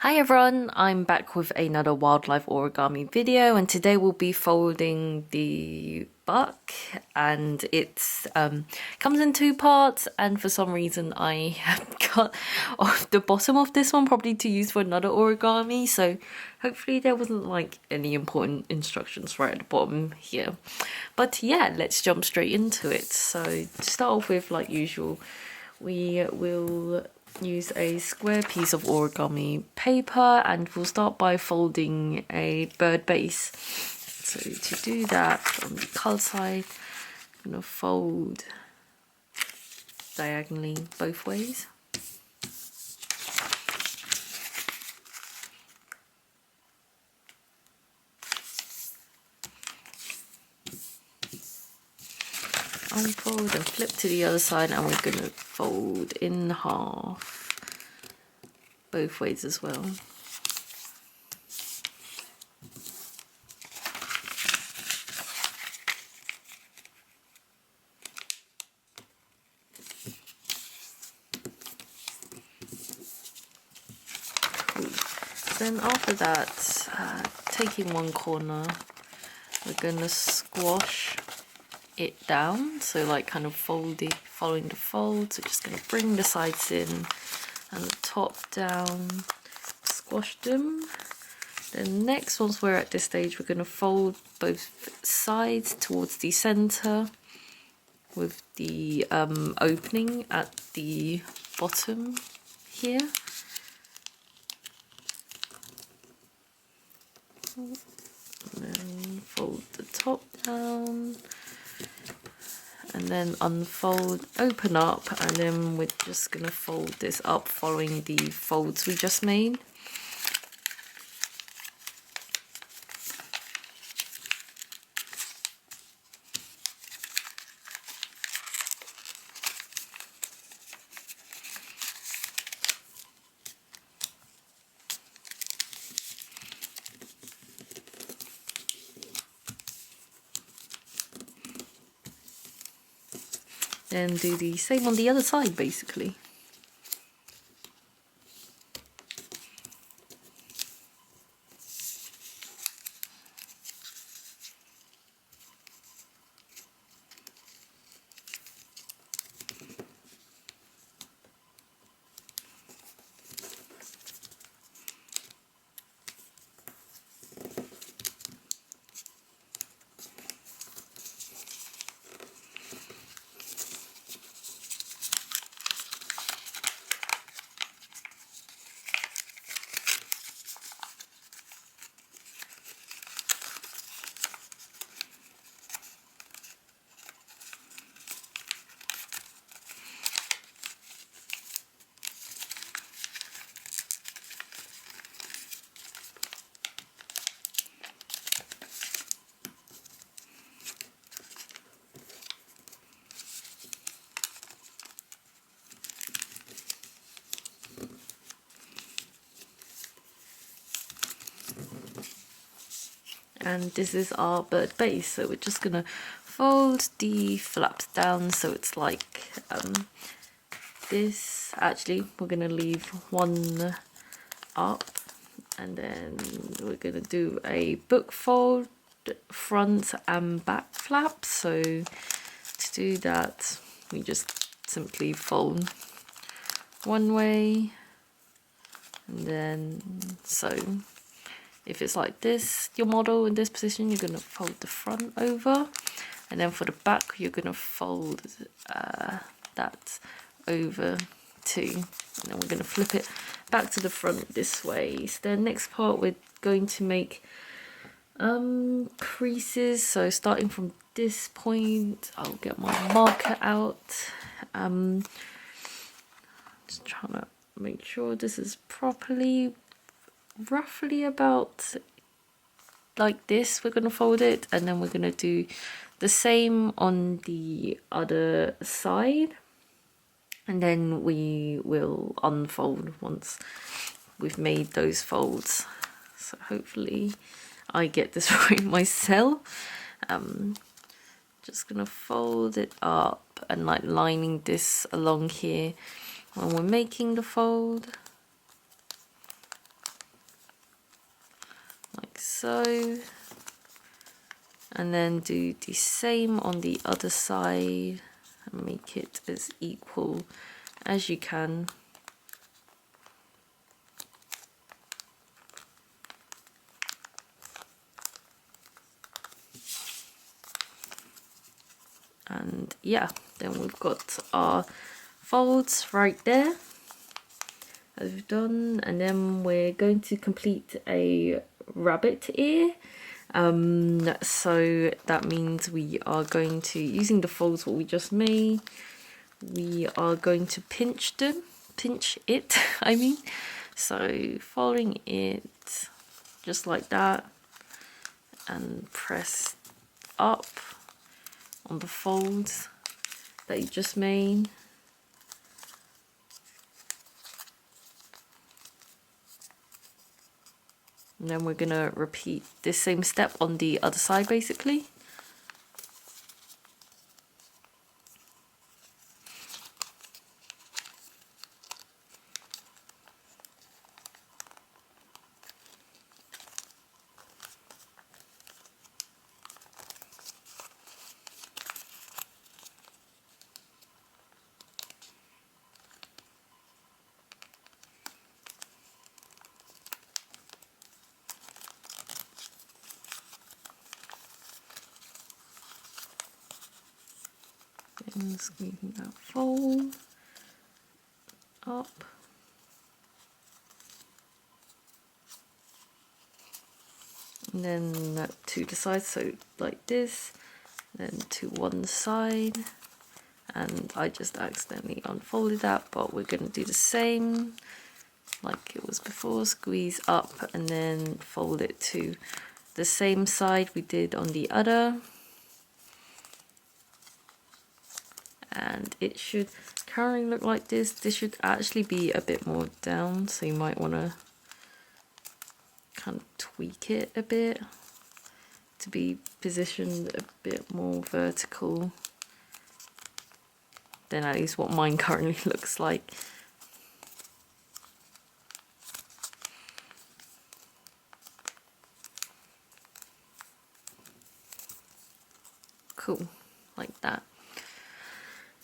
Hi everyone, I'm back with another wildlife origami video, and today we'll be folding the buck, and it's comes in two parts, and for some reason I have cut off the bottom of this one probably to use for another origami, so hopefully there wasn't like any important instructions right at the bottom here. But yeah, let's jump straight into it. So to start off with, like usual, we will use a square piece of origami paper, and we'll start by folding a bird base. So to do that, on the color side, I'm going to fold diagonally both ways. Unfold and flip to the other side, and we're going to fold in half both ways as well. Cool. Then after that, taking one corner, we're going to squash it down, so like kind of folding the fold. So just going to bring the sides in and the top down, squash them. Then next, once we're at this stage, we're going to fold both sides towards the center with the opening at the bottom here. And then fold the top down, and then unfold, open up, and then we're just going to fold this up following the folds we just made. Then do the same on the other side, basically. And this is our bird base, so we're just gonna fold the flaps down so it's like this. Actually, we're gonna leave one up, and then we're gonna do a book fold, front and back flaps. So to do that, we just simply fold one way, and then so if it's like this, your model in this position, you're going to fold the front over, and then for the back, you're going to fold that over too. And then we're going to flip it back to the front this way. So the next part, we're going to make creases. So starting from this point, I'll get my marker out. Just trying to make sure this is properly, roughly about like this. We're going to fold it, and then we're going to do the same on the other side, and then we will unfold once we've made those folds. So hopefully I get this right myself. Just going to fold it up and like lining this along here when we're making the fold. so. And then do the same on the other side and make it as equal as you can. And yeah, then we've got our folds right there as we've done, and then we're going to complete a rabbit ear. So that means we are going to, using the folds what we just made, we are going to pinch it, I mean. So folding it just like that and press up on the folds that you just made. And then we're gonna repeat this same step on the other side basically. And squeezing that fold up. And then to the side, so like this, then to one side. And I just accidentally unfolded that, but we're going to do the same like it was before. Squeeze up and then fold it to the same side we did on the other. And it should currently look like this. This should actually be a bit more down, so you might want to kind of tweak it a bit to be positioned a bit more vertical than at least what mine currently looks like. Cool, like that.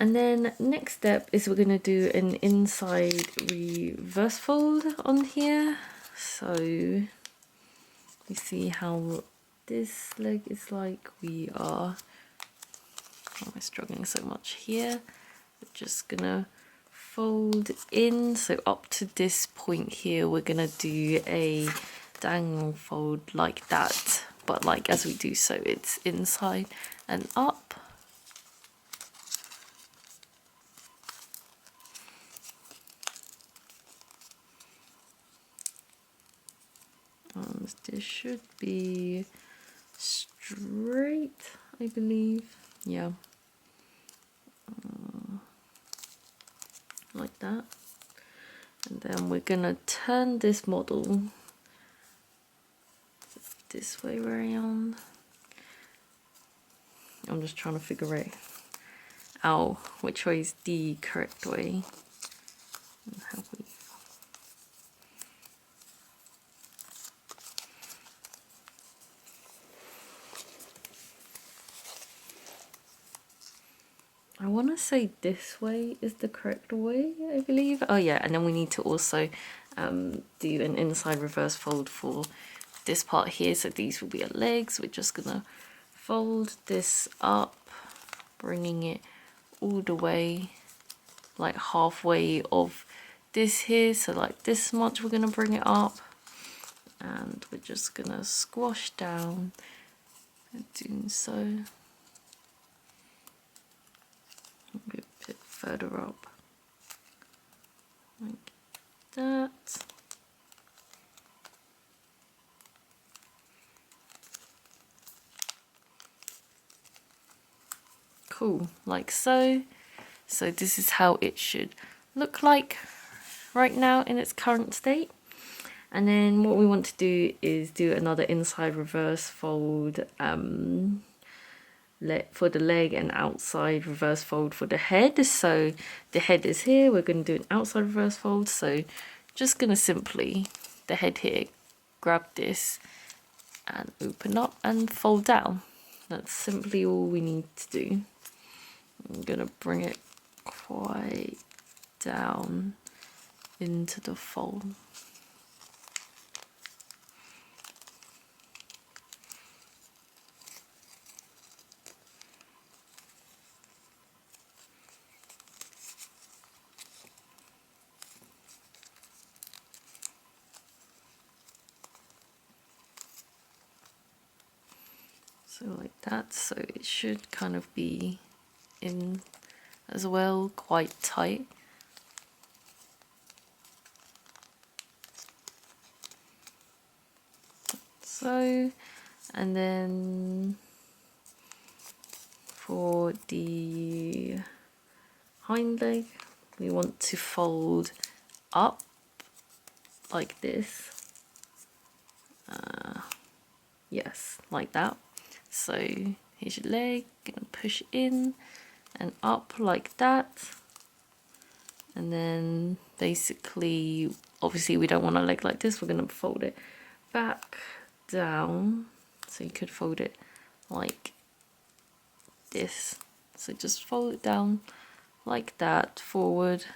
And then next step is we're going to do an inside reverse fold on here. So you see how this leg is like. We are, why am I struggling so much here? We're just gonna fold in, so up to this point here we're gonna do a diagonal fold like that, but like as we do so it's inside and up. This should be straight, I believe. Yeah. Like that. And then we're gonna turn this model this way around. I'm just trying to figure out which way is the correct way. And how we I want to say this way is the correct way, I believe. Oh yeah, and then we need to also do an inside reverse fold for this part here. So these will be our legs. We're just gonna fold this up, bringing it all the way, like halfway of this here. So like this much, we're gonna bring it up, and we're just gonna squash down and doing so. A bit further up, like that. Cool, like so. So this is how it should look like right now in its current state. And then what we want to do is do another inside reverse fold for the leg and outside reverse fold for the head. So the head is here, we're going to do an outside reverse fold. So just going to simply, the head here, grab this and open up and fold down. That's simply all we need to do. I'm gonna bring it quite down into the fold. So like that, so it should kind of be in as well, quite tight. So, and then for the hind leg, we want to fold up like this. Yes, like that. So here's your leg, gonna push in and up like that. And then basically, obviously we don't want a leg like this, we're gonna fold it back down. So you could fold it like this. So just fold it down like that, forward.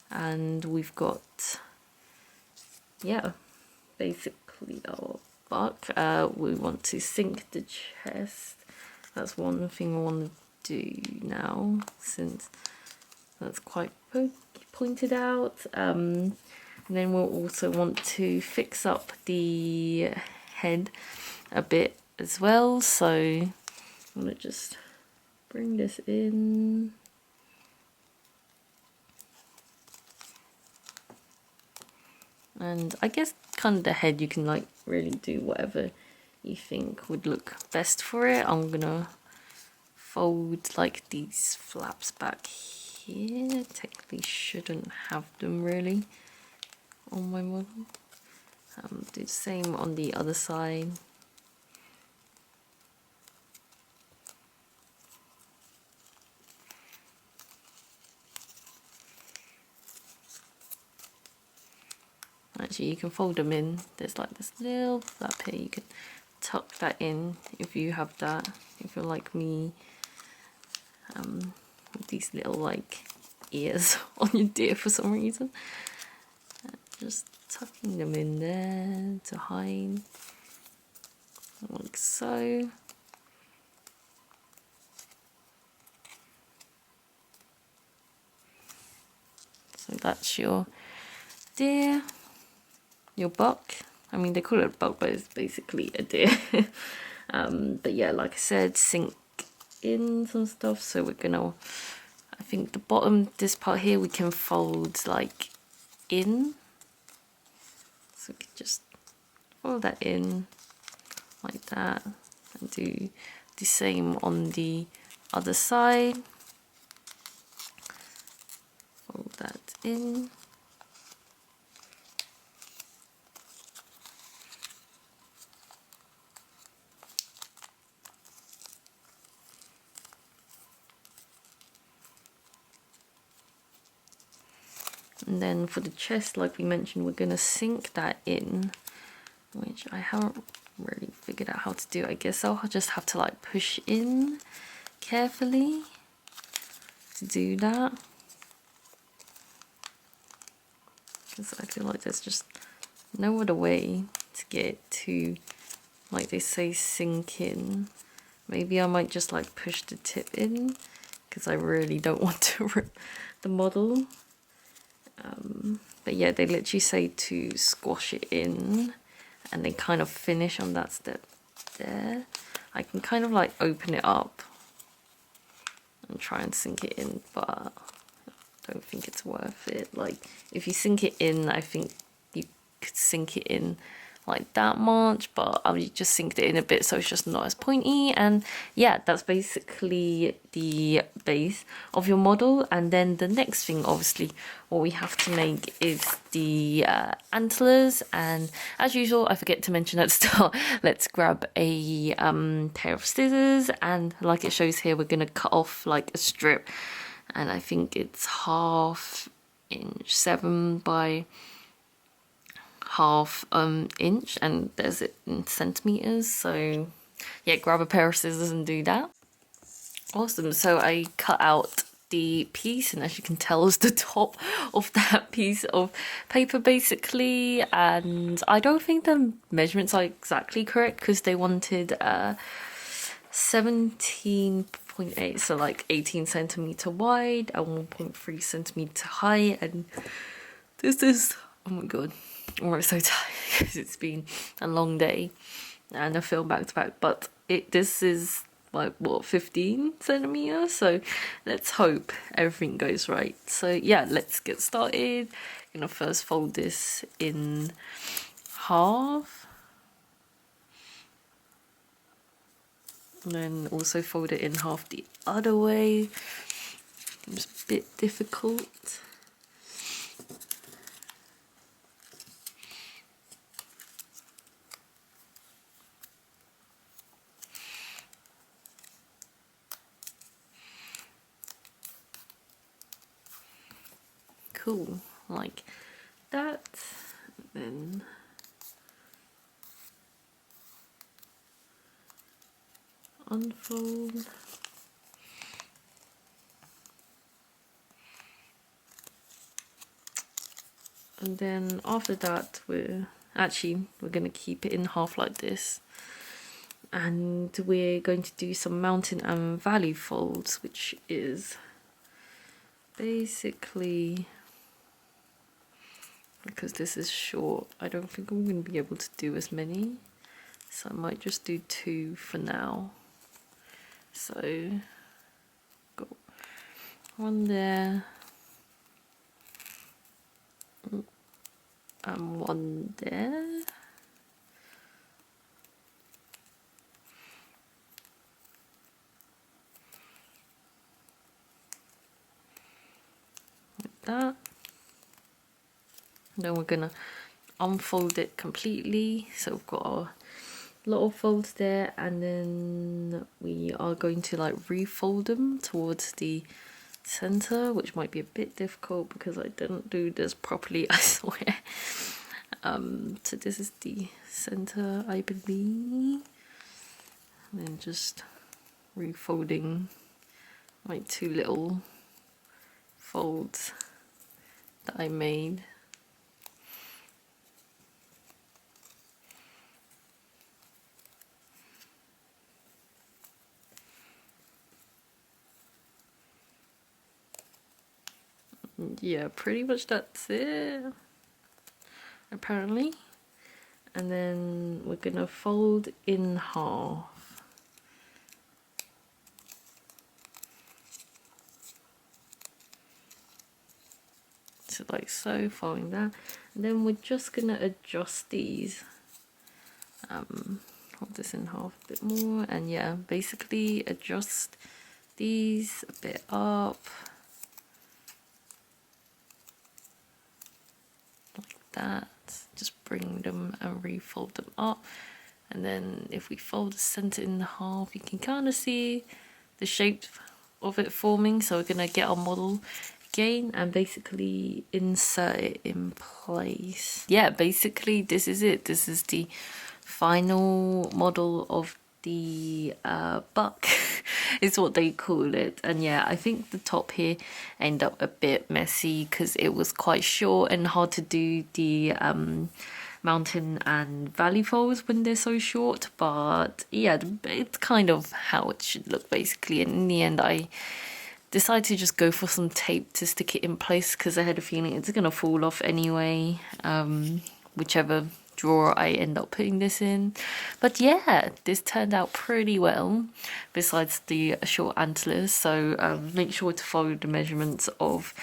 And we've got, yeah, basically our buck. We want to sink the chest. That's one thing I want to do now, since that's quite pointed out. And then we'll also want to fix up the head a bit as well. So I'm gonna just bring this in. And I guess kind of the head, you can like really do whatever you think would look best for it. I'm gonna fold like these flaps back here. Technically shouldn't have them really on my model. Do the same on the other side. Actually, you can fold them in. There's like this little flap here. You can tuck that in if you have that. If you're like me, with these little like ears on your deer for some reason. Just tucking them in there to hide, like so. So that's your deer, your buck. I mean, they call it a buck, but it's basically a deer. But yeah, like I said, sink in some stuff. So we're gonna, I think the bottom, this part here, we can fold like in. So we can just fold that in like that, and do the same on the other side. Fold that in. And then for the chest, like we mentioned, we're gonna sink that in, which I haven't really figured out how to do. I guess I'll just have to like push in carefully to do that, because I feel like there's just no other way to get it to, like they say, sink in. Maybe I might just like push the tip in, because I really don't want to rip the model. But yeah, they literally say to squash it in and then kind of finish on that step there. I can kind of like open it up and try and sink it in, but I don't think it's worth it. Like if you sink it in, I think you could sink it in like that much, but I just sinked it in a bit so it's just not as pointy. And yeah, that's basically the base of your model. And then the next thing, obviously, what we have to make is the antlers. And as usual, I forget to mention at the start, let's grab a pair of scissors, and like it shows here, we're gonna cut off like a strip, and I think it's 1/2 inch, 7 by half inch, and there's it in centimeters. So yeah, grab a pair of scissors and do that. Awesome. So I cut out the piece, and as you can tell, is the top of that piece of paper basically, and I don't think the measurements are exactly correct because they wanted 17.8, so like 18 centimeter wide and 1.3 centimeter high, and this is, oh my god, I'm so tired because it's been a long day and I film back to back, but this is like what, 15 centimeters, so let's hope everything goes right. So yeah, let's get started. I'm gonna first fold this in half, and then also fold it in half the other way. It's a bit difficult. Cool, like that. Then unfold. And then after that, we're gonna keep it in half like this. And we're going to do some mountain and valley folds, which is basically, because this is short, I don't think I'm going to be able to do as many, so I might just do 2 for now. So got one there and one there. Like that. Then we're gonna unfold it completely, so we've got a lot of folds there, and then we are going to like refold them towards the center, which might be a bit difficult because I didn't do this properly, I swear. So this is the center, I believe, and then just refolding my 2 little folds that I made. Yeah, pretty much that's it, apparently. And then we're gonna fold in half. So like so, folding that. And then we're just gonna adjust these. Hold this in half a bit more, and yeah, basically adjust these a bit up. That, just bring them and refold them up, and then if we fold the center in half, you can kind of see the shape of it forming. So we're gonna get our model again and basically insert it in place. Yeah, basically this is it. This is the final model of the buck is what they call it. And yeah, I think the top here ended up a bit messy because it was quite short and hard to do the mountain and valley folds when they're so short, but yeah, it's kind of how it should look basically. And in the end I decided to just go for some tape to stick it in place because I had a feeling it's gonna fall off anyway, whichever drawer I end up putting this in. But yeah, this turned out pretty well besides the short antlers. So make sure to follow the measurements of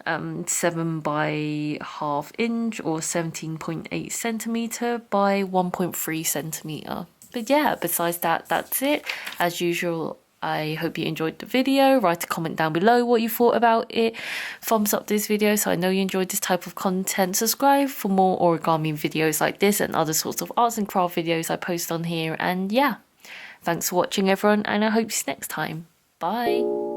7 by ½ inch or 17.8 centimeter by 1.3 centimeter. But yeah, besides that, that's it. As usual, I hope you enjoyed the video. Write a comment down below what you thought about it. Thumbs up this video so I know you enjoyed this type of content. Subscribe for more origami videos like this and other sorts of arts and craft videos I post on here. And yeah, thanks for watching everyone, and I hope to see you next time. Bye.